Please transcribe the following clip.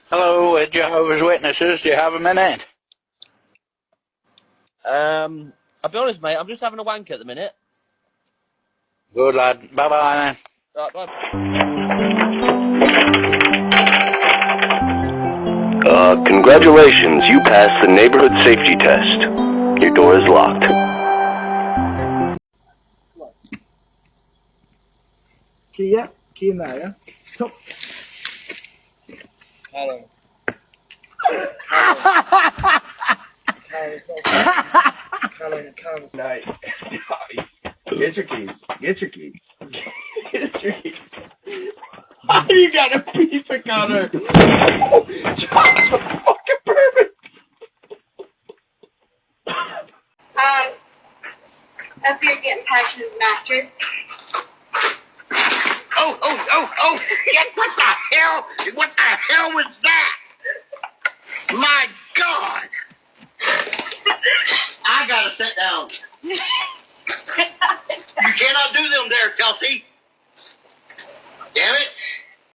Hello, Jehovah's Witnesses. Do you have a minute? I'll be honest, mate. I'm just having a wank at the minute. Good lad. Bye-bye then. Right, bye. Congratulations, you passed the neighborhood safety test. Your door is locked. Kia nära. Topp. Hello. Nice. Get your keys. Get your keys. Get your keys. You got a piece of Connor. John's a fucking perfect. Up here getting passionate mattress. Oh! What the hell? What the hell was that? My God! I gotta sit down. You cannot do them there, Chelsea. Damn it!